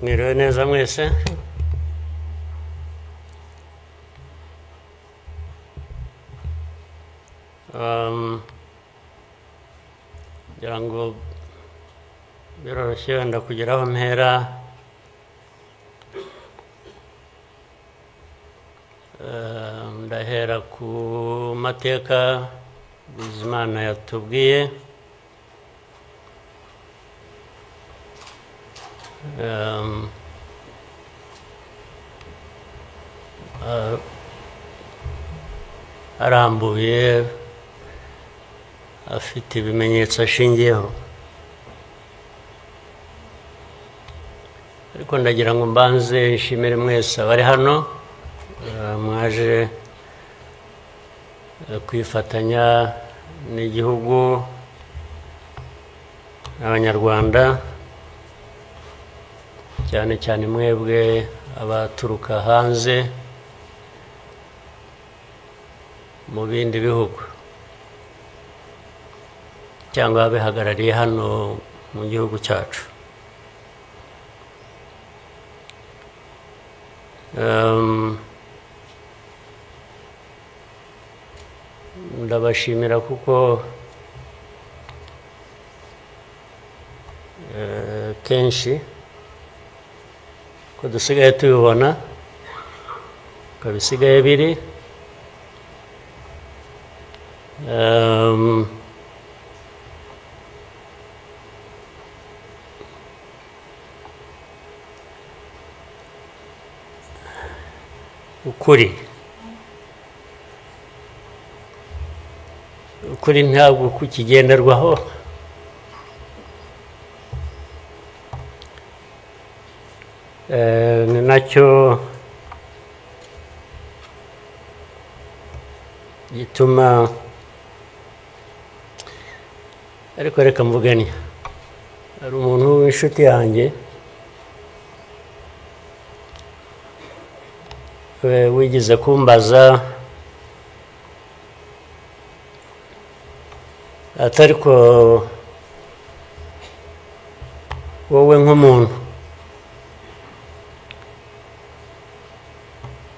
Mwiriwe neza mwese. Ngira ngo biroroshye wenda kugira aho mpera. Ndahera ku mateka Bizimana yatubwiye. Arambuye afite ibimenyetso ashingiyeho, ariko ndagira ngo mbanze nshimire mwese abari hano mwaje kwifatanya n'igihugu n'abanyarwanda, cyane cyane mwebwe abaturuka hanze mu bindi bihugu cyangwa abihagarariye hano mu gihugu cyacu. Ndabashimira kuko kenshi ko dusigaye tubibona ko bisigaye biri. ukuri ntabwo kukigenderwaho, ni nacyo gituma, ariko reka mvugane. Hari umuntu w'inshuti yanjye wigeze kumbaza atari ko wowe nk'umuntu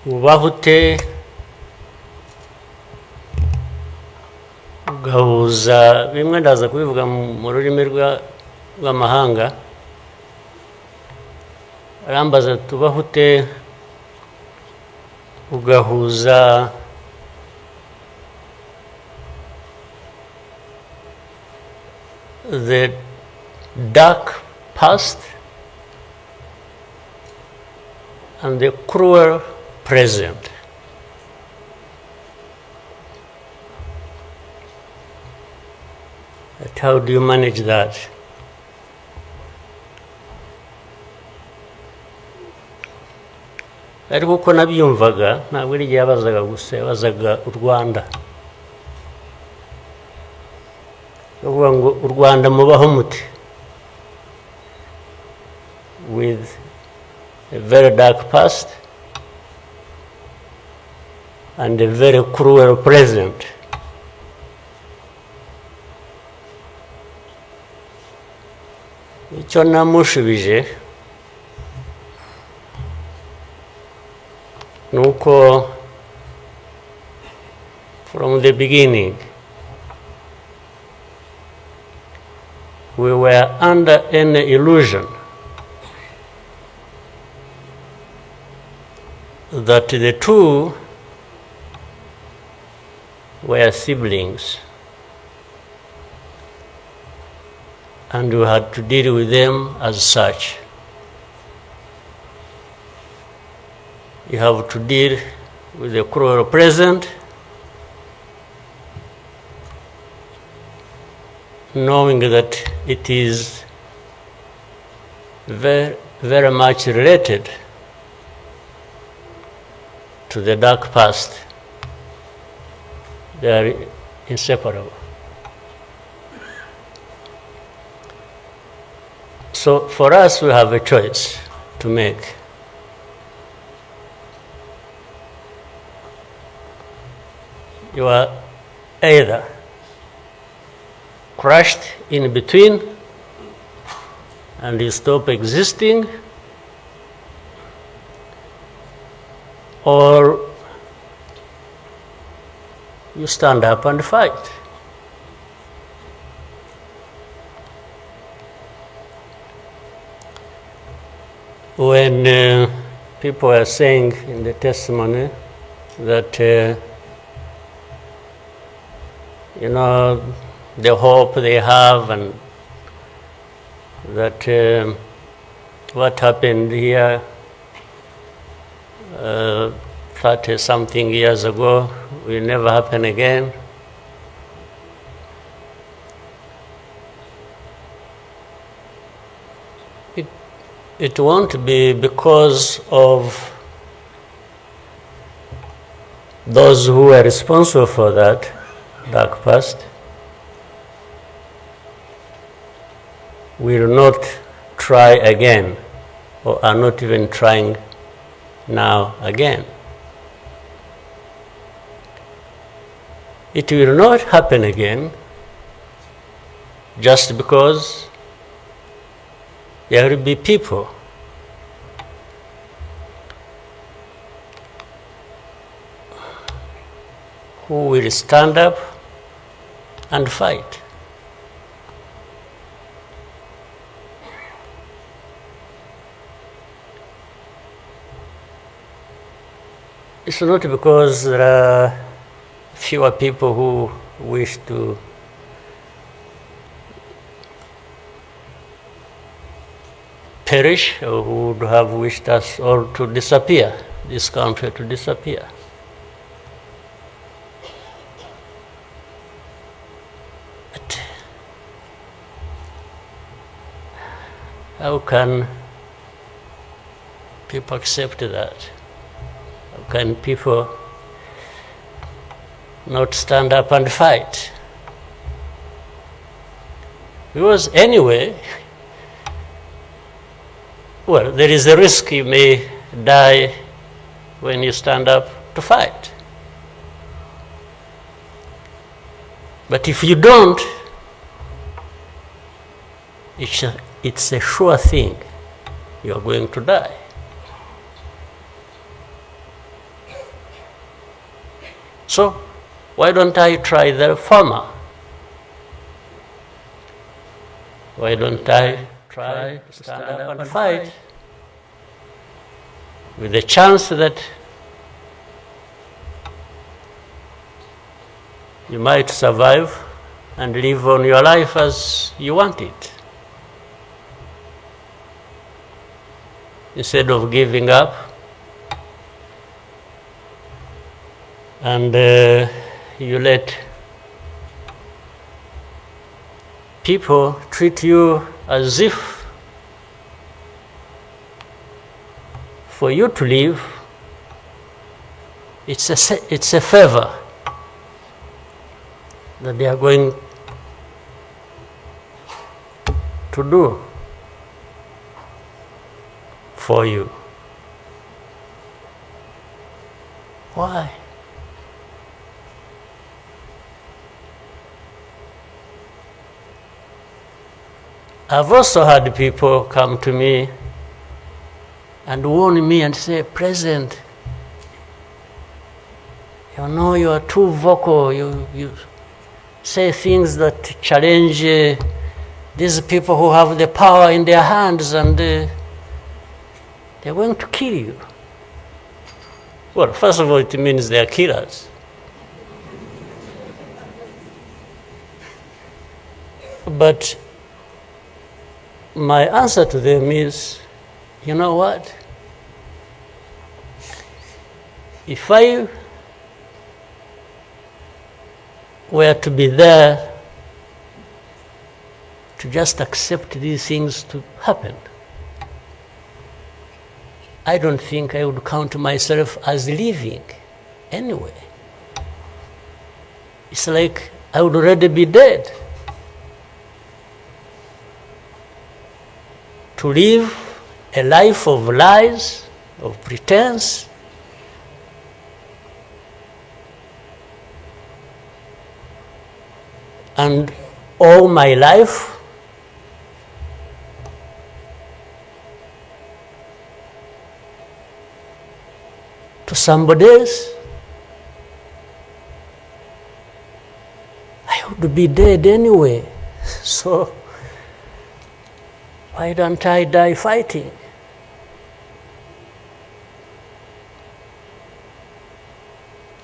ubaho ute ugahuza bimwe, ndaza kubivuga mu rurimi rw'amahanga. Arambaza tubaho ute ugahuza the dark past and the cruel present. But how do you manage that? Ariko uko nabyumvaga ntabwo ari igihe yabazaga gusa, yabazaga u Rwanda. Bavuga ngo u Rwanda mubaho muti, with a very dark past and a very cruel present. Icyo namushubije nuko from the beginning we were under an illusion that the two were siblings and we had to deal with them as such. You have to deal with the cruel present, knowing that it is very, very much related to the dark past. They are inseparable. So for us, we have a choice to make. You are either crushed in between and you stop existing, or you stand up and fight. When people are saying in the testimony that, you know, the hope they have and that what happened here 30-something years ago will never happen again. It won't be because of those who were responsible for that dark past will not try again, or are not even trying now again. It will not happen again just because there will be people who will stand up and fight. It's not because there are fewer people who wish to perish or who would have wished us all to disappear, this country to disappear. But how can people accept that? How can people not stand up and fight? Because anyway, well, there is a risk you may die when you stand up to fight. But if you don't, it's a sure thing you are going to die. So, why don't I try the former? Why don't I try to stand up and fight with the chance that you might survive and live on your life as you want it, instead of giving up and you let people treat you as if for you to live, it's a favor that they are going to do for you. Why? I've also had people come to me and warn me and say, President, you know you are too vocal, you say things that challenge these people who have the power in their hands and they're going to kill you. Well, first of all, it means they are killers. But my answer to them is, you know what? If I were to be there to just accept these things to happen, I don't think I would count myself as living anyway. It's like I would already be dead. To live a life of lies, of pretense, and all my life to somebody else, I would be dead anyway. So why don't I die fighting?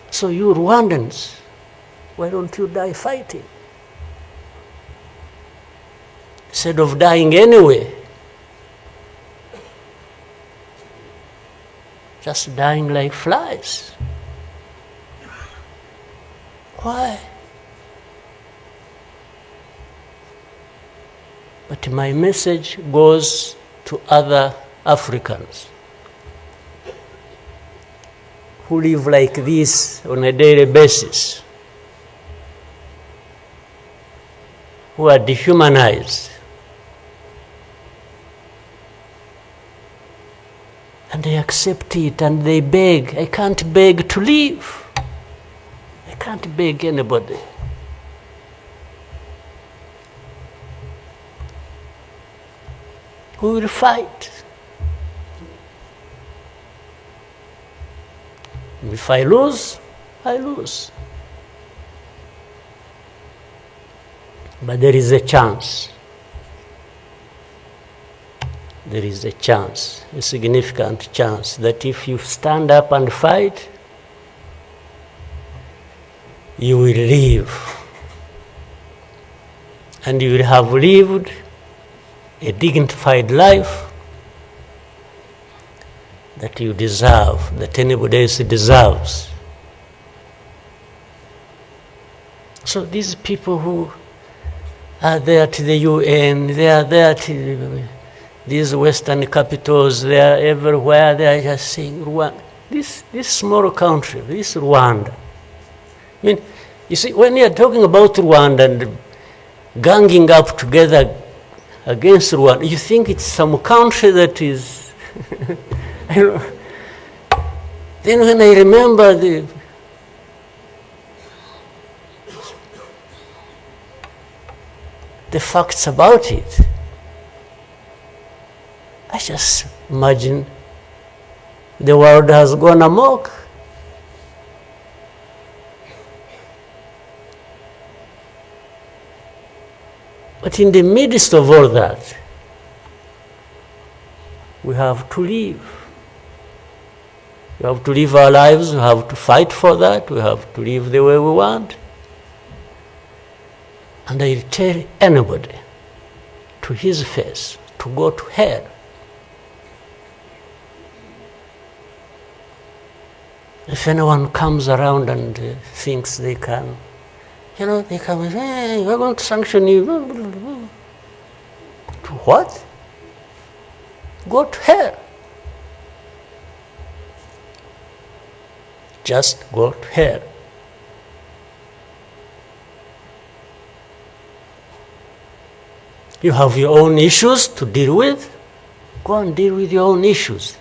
So you Rwandans, why don't you die fighting? Instead of dying anyway, just dying like flies. Why? But my message goes to other Africans who live like this on a daily basis, who are dehumanized. And they accept it and they beg. I can't beg to live. I can't beg anybody. Who will fight? If I lose, I lose. But there is a chance. There is a chance, a significant chance, that if you stand up and fight, you will live. And you will have lived a dignified life that you deserve, that anybody else deserves. So these people who are there to the UN, they are there to these Western capitals, they are everywhere, they are just saying, Rwanda, this small country, this Rwanda. I mean, you see, when you are talking about Rwanda and ganging up together against Rwanda, you think it's some country that is, I don't know. Then when I remember the facts about it, I just imagine the world has gone amok. But in the midst of all that, we have to live. We have to live our lives, we have to fight for that, we have to live the way we want. And I tell anybody to his face to go to hell. If anyone comes around and thinks they can, they come and say, hey, we're going to sanction you. To what? Go to hell. Just go to hell. You have your own issues to deal with. Go and deal with your own issues.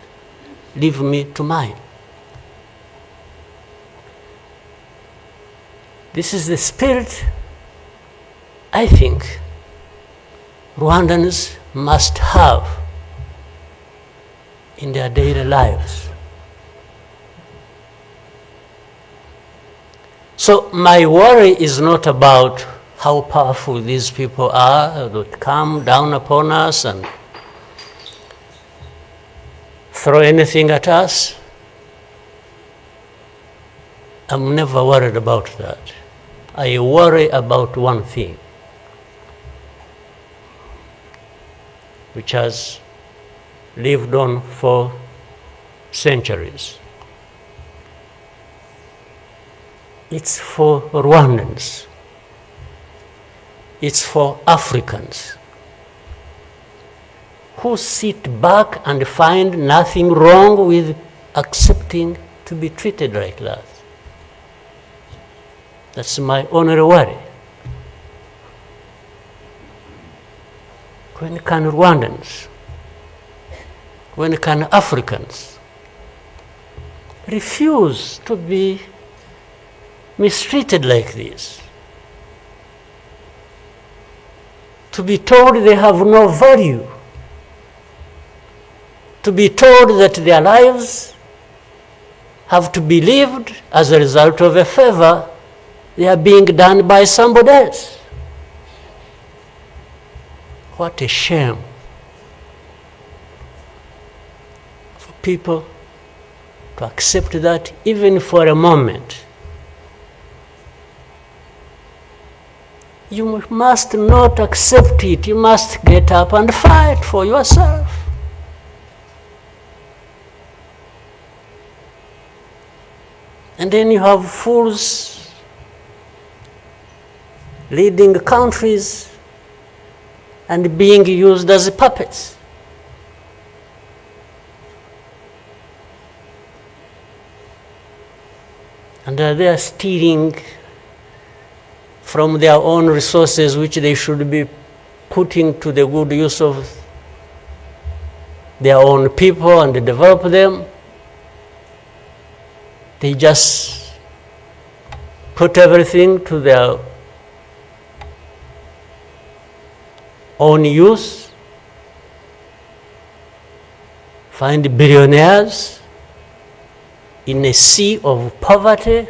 Leave me to mine. This is the spirit, I think, Rwandans must have in their daily lives. So my worry is not about how powerful these people are that come down upon us and throw anything at us. I'm never worried about that. I worry about one thing, which has lived on for centuries. It's for Rwandans. It's for Africans who sit back and find nothing wrong with accepting to be treated like that. That's my only worry. When can Rwandans, when can Africans refuse to be mistreated like this? To be told they have no value. To be told that their lives have to be lived as a result of a favor they are being done by somebody else. What a shame for people to accept that even for a moment. You must not accept it. You must get up and fight for yourself. And then you have fools leading countries and being used as puppets. And they are stealing from their own resources, which they should be putting to the good use of their own people and develop them. They just put everything to their own use, find billionaires in a sea of poverty,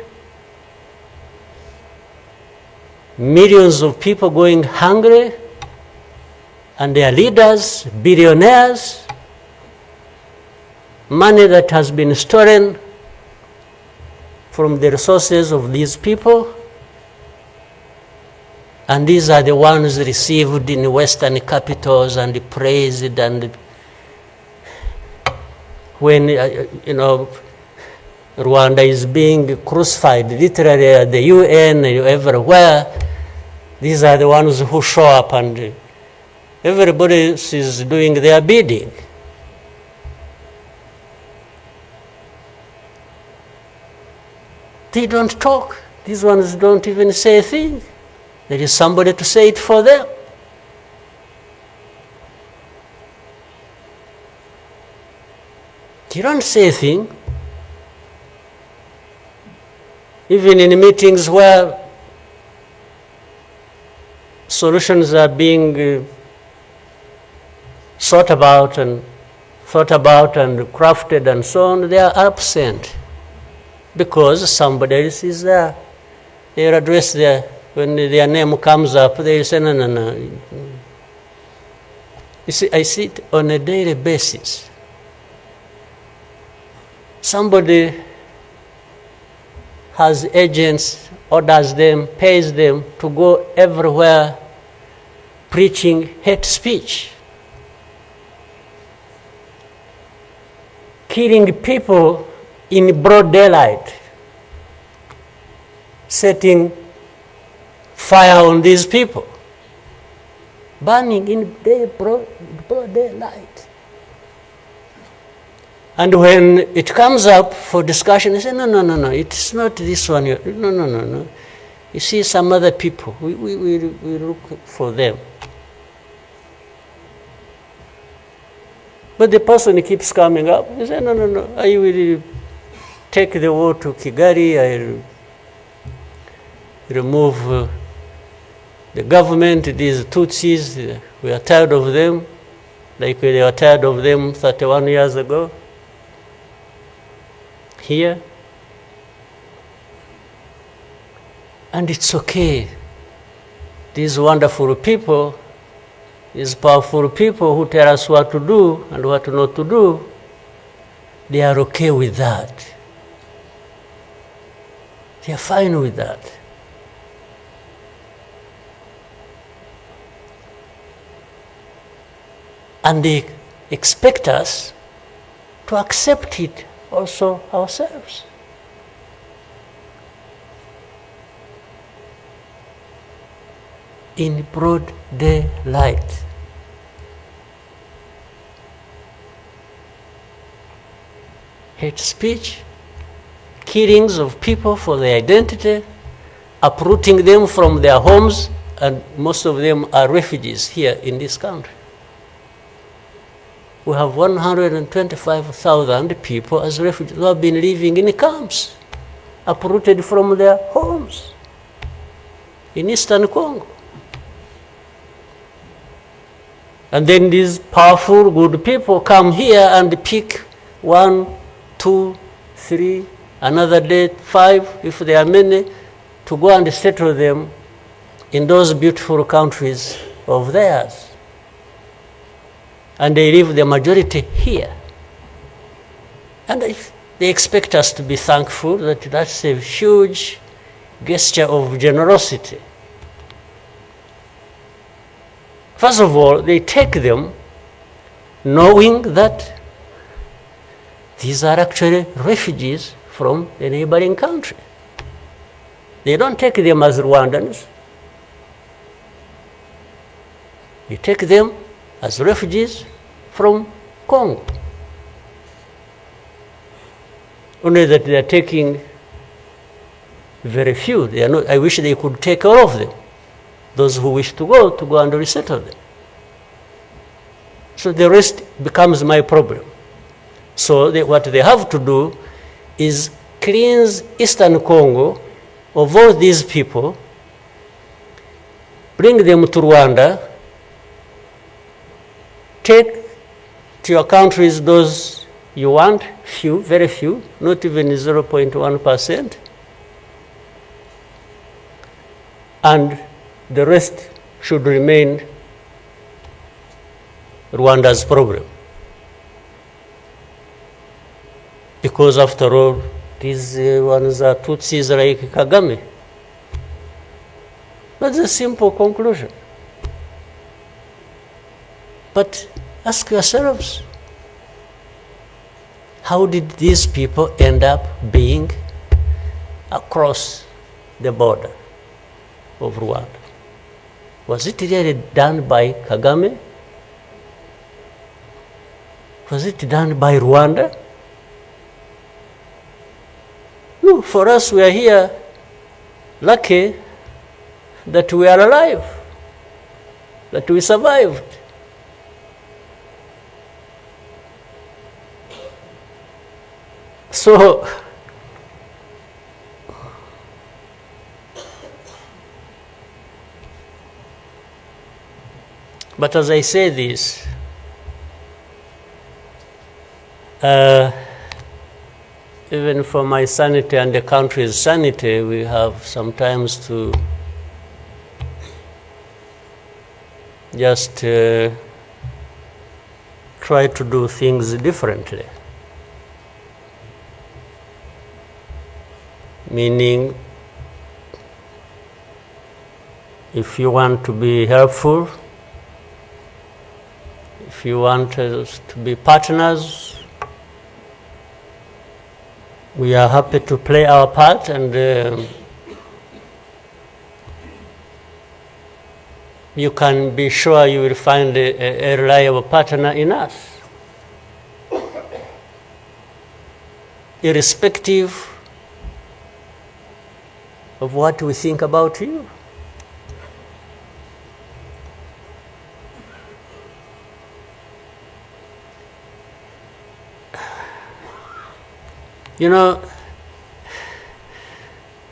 millions of people going hungry, and their leaders, billionaires, money that has been stolen from the resources of these people, and these are the ones received in Western capitals and praised, and when, Rwanda is being crucified literally at the UN everywhere, these are the ones who show up and everybody is doing their bidding. They don't talk. These ones don't even say a thing. There is somebody to say it for them. You don't say a thing. Even in meetings where solutions are being thought about and crafted and so on, they are absent because somebody else is there. They are addressed there. When their name comes up, they say, no. You see, I see it on a daily basis. Somebody has agents, orders them, pays them to go everywhere preaching hate speech, killing people in broad daylight, setting fire on these people, burning in broad daylight. And when it comes up for discussion, they say, no, it's not this one. No. You see some other people, we look for them. But the person keeps coming up. He says, no, I will take the war to Kigali, I remove the government, these Tutsis, we are tired of them, like they were tired of them 31 years ago. Here. And it's okay. These wonderful people, these powerful people who tell us what to do and what not to do, they are okay with that. They are fine with that. And they expect us to accept it also ourselves. In broad daylight. Hate speech, killings of people for their identity, uprooting them from their homes, and most of them are refugees here in this country. We have 125,000 people as refugees who have been living in camps, uprooted from their homes in Eastern Congo. And then these powerful, good people come here and pick 1, 2, 3, another day 5, if there are many, to go and settle them in those beautiful countries of theirs. And they leave the majority here. And they expect us to be thankful that that's a huge gesture of generosity. First of all, they take them knowing that these are actually refugees from a neighboring country. They don't take them as Rwandans. They take them as refugees from Congo. Only that they are taking very few. They are not, I wish they could take all of them. Those who wish to go and resettle them. So the rest becomes my problem. So what they have to do is cleanse Eastern Congo of all these people, bring them to Rwanda, take to your countries those you want, few, very few, not even 0.1%, and the rest should remain Rwanda's problem. Because after all, these ones are Tutsis like Kagame. That's a simple conclusion. But ask yourselves, how did these people end up being across the border of Rwanda? Was it really done by Kagame? Was it done by Rwanda? No, for us, we are here lucky that we are alive, that we survived. So, but as I say this, even for my sanity and the country's sanity, we have sometimes to just try to do things differently. Meaning, if you want to be helpful, if you want us to be partners, we are happy to play our part, and you can be sure you will find a reliable partner in us, irrespective of what we think about you. You know,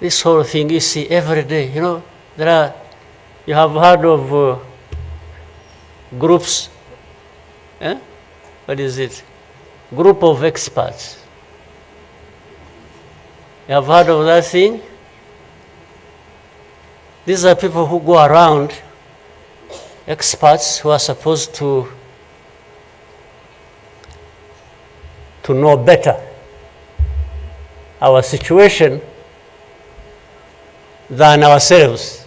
this whole thing you see every day, you know, you have heard of groups, what is it? Group of experts. You have heard of that thing? These are people who go around, experts who are supposed to know better our situation than ourselves.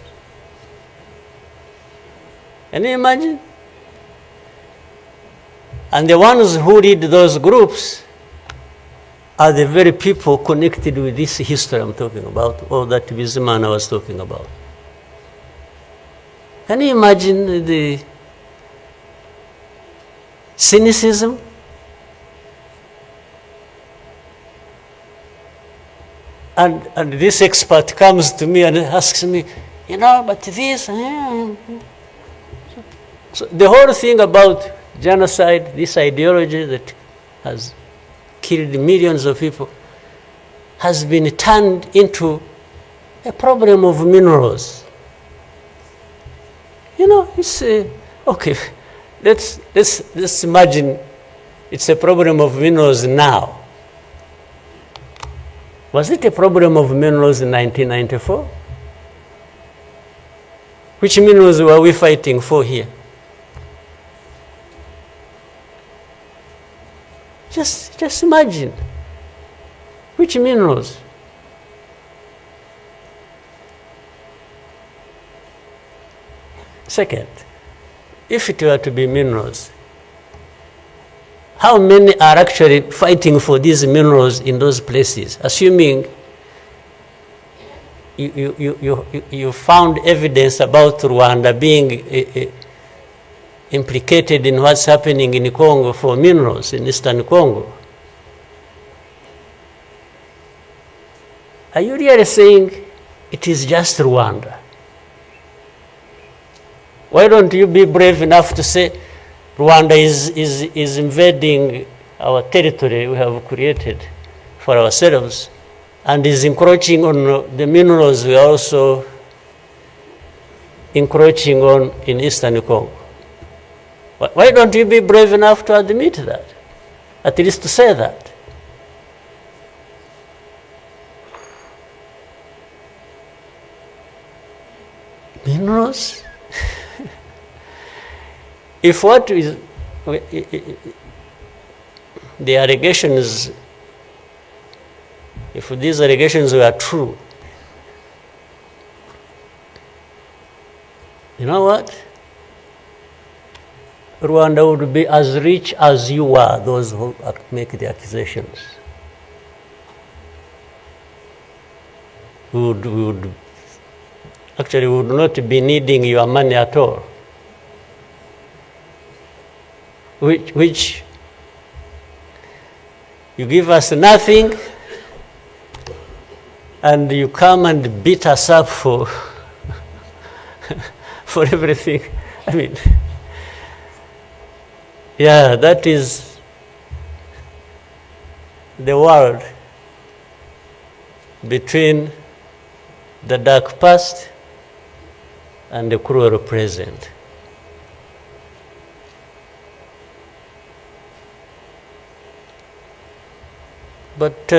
Can you imagine? And the ones who lead those groups are the very people connected with this history I'm talking about, or that Bizimana was talking about. Can you imagine the cynicism? And this expert comes to me and asks me, you know, but this. So the whole thing about genocide, this ideology that has killed millions of people, has been turned into a problem of minerals. You know, it's okay. Let's imagine it's a problem of minerals now. Was it a problem of minerals in 1994? Which minerals were we fighting for here? Just imagine. Which minerals? Second, if it were to be minerals, how many are actually fighting for these minerals in those places? Assuming you found evidence about Rwanda being implicated in what's happening in Congo for minerals in Eastern Congo. Are you really saying it is just Rwanda? Why don't you be brave enough to say Rwanda is invading our territory we have created for ourselves and is encroaching on the minerals we are also encroaching on in Eastern Congo? Why don't you be brave enough to admit that? At least to say that. Minerals? If what is the allegations, if these allegations were true, you know what? Rwanda would be as rich as you are, those who make the accusations. We would not be needing your money at all. Which you give us nothing and you come and beat us up for for everything. I mean, yeah, that is the world between the dark past and the cruel present. But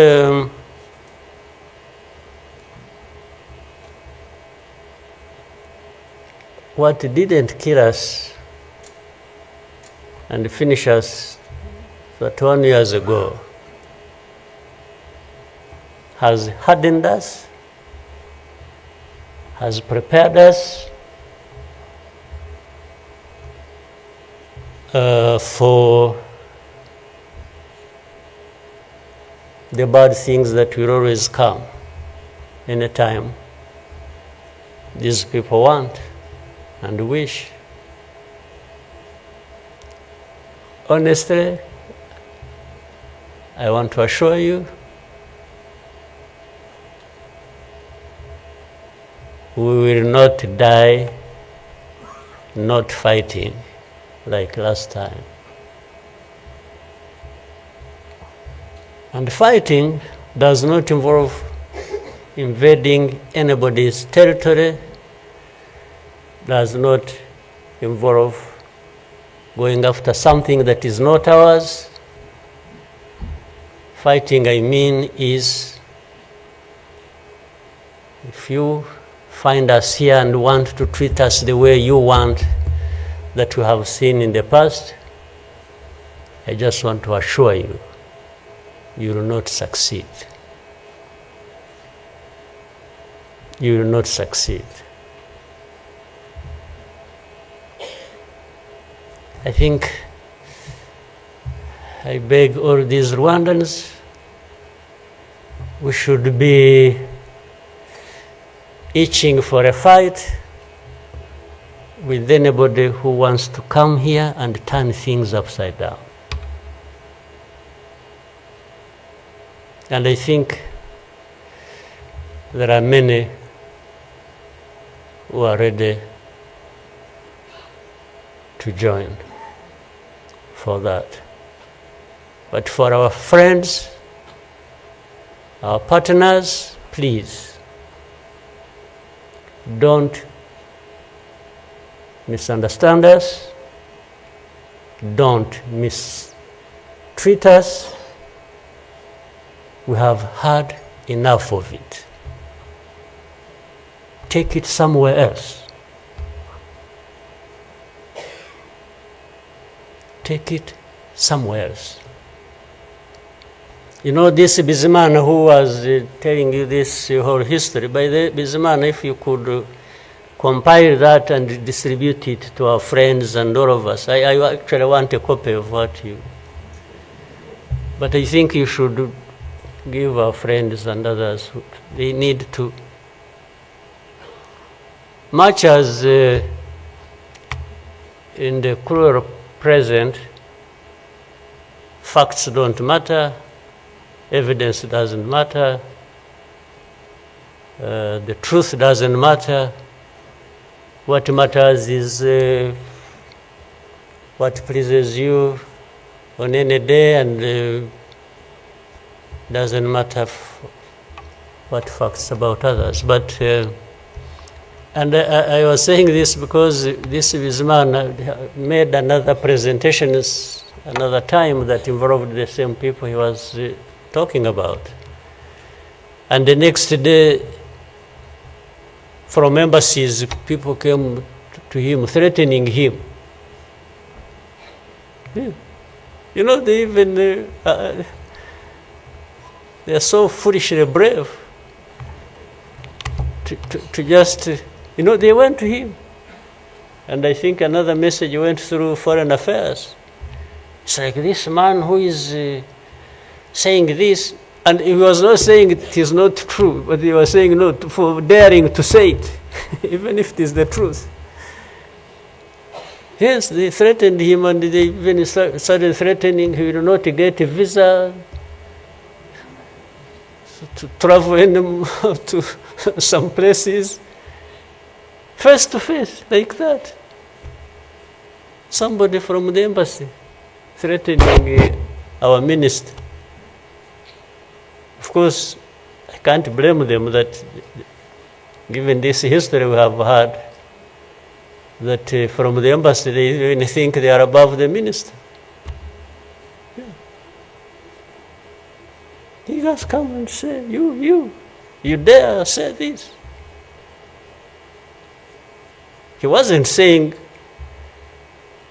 what didn't kill us and finish us 21 years ago has hardened us, has prepared us for the bad things that will always come anytime these people want and wish. Honestly, I want to assure you, we will not die not fighting like last time. And fighting does not involve invading anybody's territory, does not involve going after something that is not ours. Fighting, I mean, is if you find us here and want to treat us the way you want that we have seen in the past, I just want to assure you, you will not succeed. You will not succeed. I think I beg all these Rwandans, we should be itching for a fight with anybody who wants to come here and turn things upside down. And I think there are many who are ready to join for that. But for our friends, our partners, please, don't misunderstand us, don't mistreat us. We have had enough of it. Take it somewhere else. Take it somewhere else. You know, this Bizimana who was telling you this whole history, by the Bizimana, if you could compile that and distribute it to our friends and all of us. I actually want a copy of what you... But I think you should give our friends and others, they need to... Much as in the cruel present, facts don't matter, evidence doesn't matter, the truth doesn't matter. What matters is what pleases you on any day, and doesn't matter what facts about others. But and I was saying this because this man made another presentation another time that involved the same people he was talking about. And the next day, from embassies, people came to him, threatening him. Yeah. You know, they even, they are so foolishly brave to just, you know, they went to him. And I think another message went through Foreign Affairs. It's like this man who is saying this, and he was not saying it is not true, but he was saying no for daring to say it, even if it is the truth. Yes, they threatened him, and they even started threatening he will not get a visa to travel to some places, face to face, like that. Somebody from the embassy threatening our minister. Of course, I can't blame them that, given this history we have had, that from the embassy they even think they are above the minister. Yeah. He just come and say, you dare say this. He wasn't saying,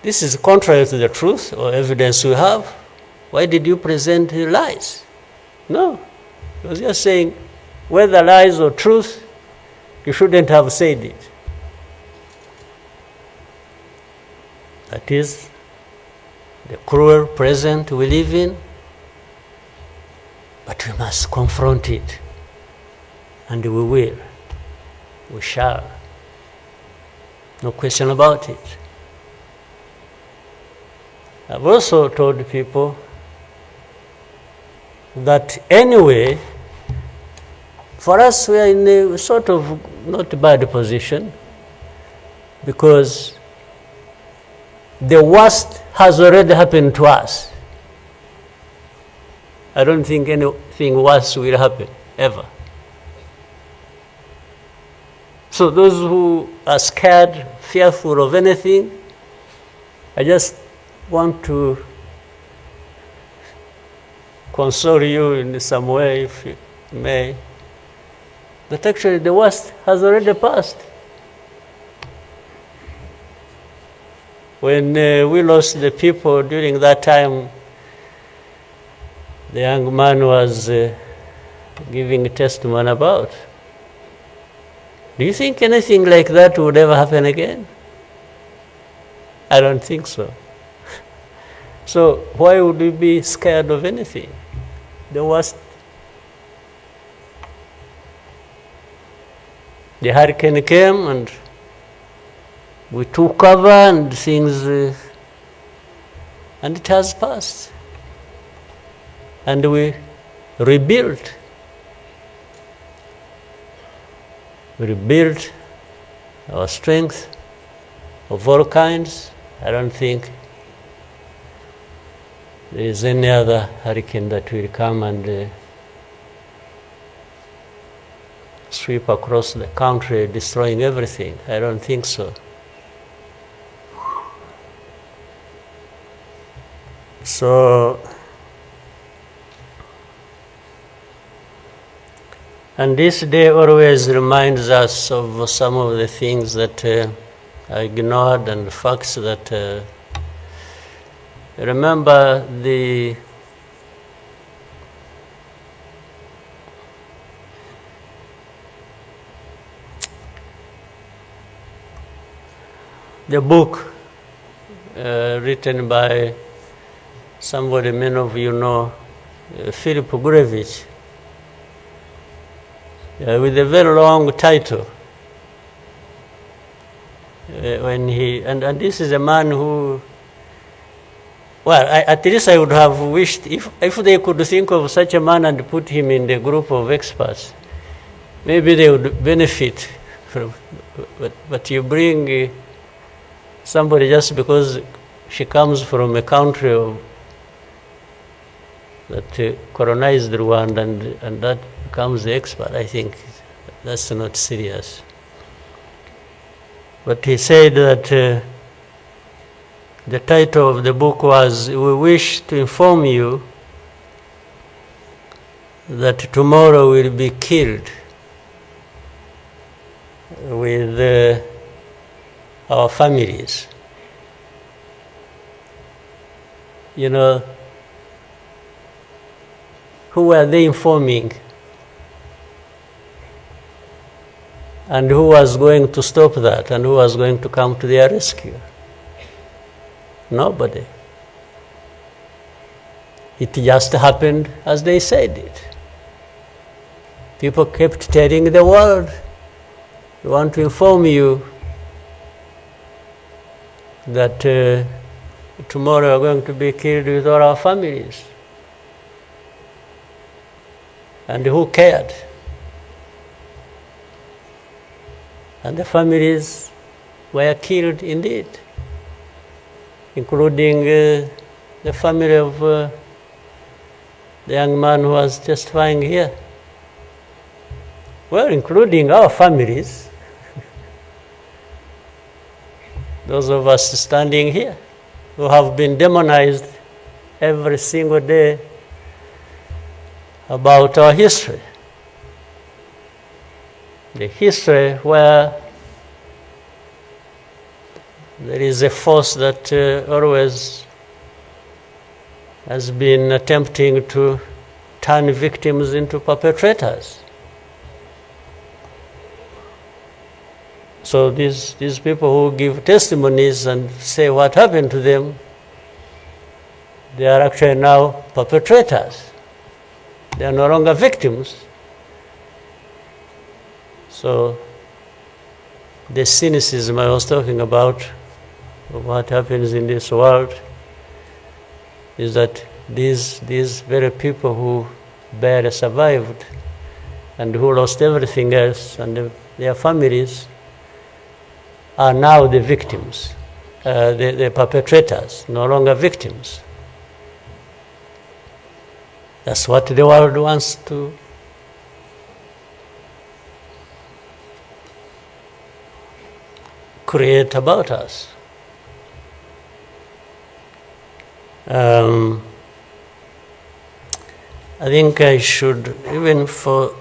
this is contrary to the truth or evidence we have. Why did you present lies? No. He was just saying, whether lies or truth, you shouldn't have said it. That is the cruel present we live in, but we must confront it. And we will. We shall. No question about it. I've also told people that anyway, for us, we are in a sort of not bad position, because the worst has already happened to us. I don't think anything worse will happen, ever. So those who are scared, fearful of anything, I just want to console you in some way, if you may, that actually the worst has already passed. When we lost the people during that time, the young man was giving testimony about. Do you think anything like that would ever happen again? I don't think so. So why would we be scared of anything? The worst. The hurricane came and we took cover and things, and it has passed. And we rebuilt. We rebuilt our strength of all kinds. I don't think there is any other hurricane that will come and sweep across the country, destroying everything. I don't think so. So And this day always reminds us of some of the things that I ignored and the facts that remember the book written by somebody many of you know, Philip Gurevich, with a very long title. And this is a man who, well, at least I would have wished if they could think of such a man and put him in the group of experts, maybe they would benefit from. But you bring somebody just because she comes from a country that colonized Rwanda and that becomes the expert. I think that's not serious. But he said that the title of the book was, "We wish to inform you that tomorrow will be killed with our families." You know, who were they informing? And who was going to stop that? And who was going to come to their rescue? Nobody. It just happened as they said it. People kept telling the world, "We want to inform you that tomorrow we're going to be killed with all our families." And who cared? And the families were killed indeed, including the family of the young man who was testifying here. Well, including our families, those of us standing here, who have been demonized every single day about our history. The history where there is a force that always has been attempting to turn victims into perpetrators. So these people who give testimonies and say what happened to them, they are actually now perpetrators. They are no longer victims. So the cynicism I was talking about of what happens in this world is that these very people who barely survived and who lost everything else and their families are now the victims, the perpetrators, no longer victims. That's what the world wants to create about us. I think I should, even for,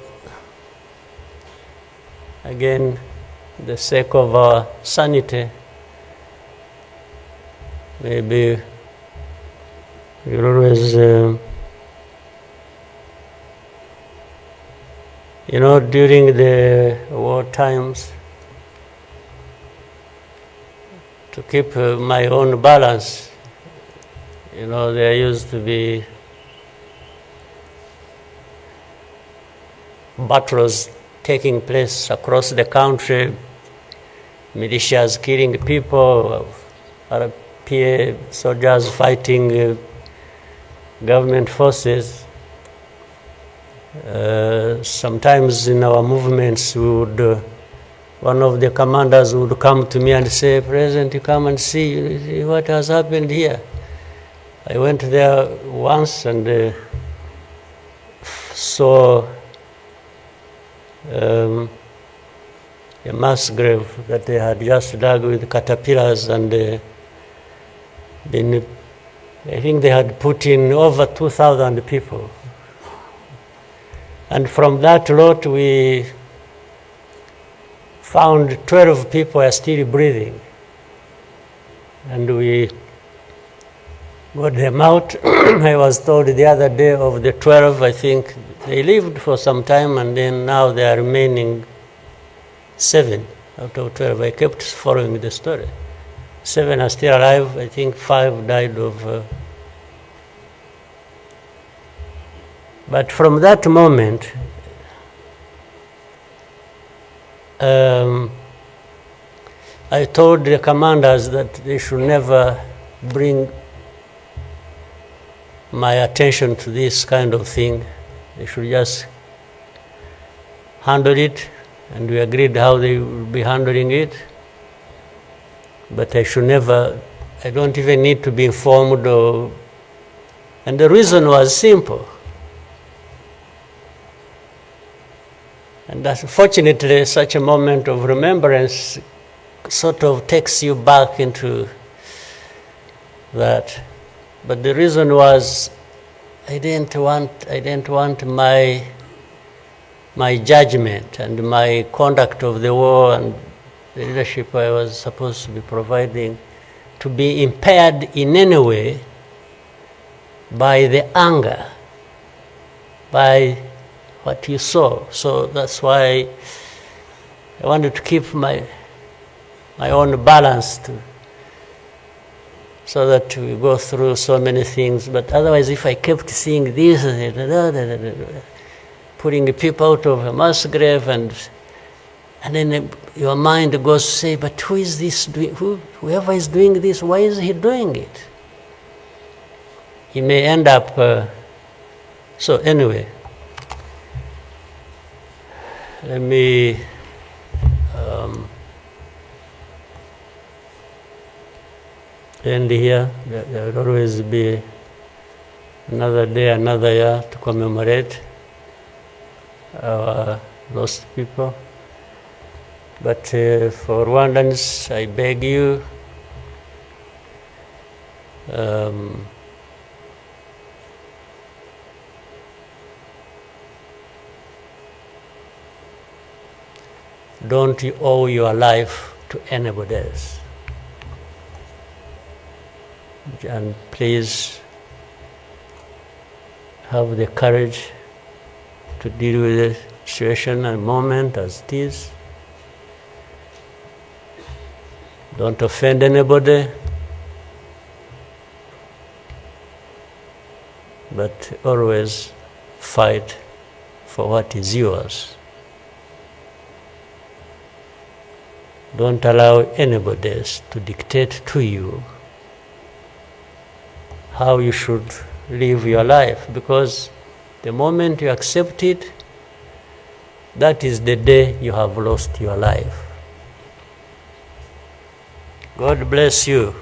again, the sake of our sanity, maybe we'll always, during the war times, to keep my own balance, there used to be battles taking place across the country, militias killing people, RPA soldiers fighting government forces. Sometimes in our movements, one of the commanders would come to me and say, "President, you come and see what has happened here." I went there once and saw a mass grave that they had just dug with caterpillars, and I think they had put in over 2,000 people. And from that lot, we found 12 people are still breathing. And we got them out. I was told the other day of the 12, I think they lived for some time, and then now they are remaining 7 out of 12. I kept following the story. 7 are still alive. I think 5 died of... But from that moment, I told the commanders that they should never bring my attention to this kind of thing. They should just handle it, and we agreed how they would be handling it. But I should never, I don't even need to be informed or... And the reason was simple. And that, fortunately, such a moment of remembrance sort of takes you back into that. But the reason was I didn't want my judgment and my conduct of the war and the leadership I was supposed to be providing to be impaired in any way by the anger, by what you saw. So that's why I wanted to keep my own balance so that we go through so many things. But otherwise, if I kept seeing this, putting people out of a mass grave, and then your mind goes to say, but who is this doing? Whoever is doing this, why is he doing it? He may end up... So anyway, let me end here. There will always be another day, another year to commemorate our lost people. But for Rwandans, I beg you, don't you owe your life to anybody else. And please have the courage to deal with the situation and moment as it is. Don't offend anybody, but always fight for what is yours. Don't allow anybody else to dictate to you how you should live your life, because the moment you accept it, that is the day you have lost your life. God bless you.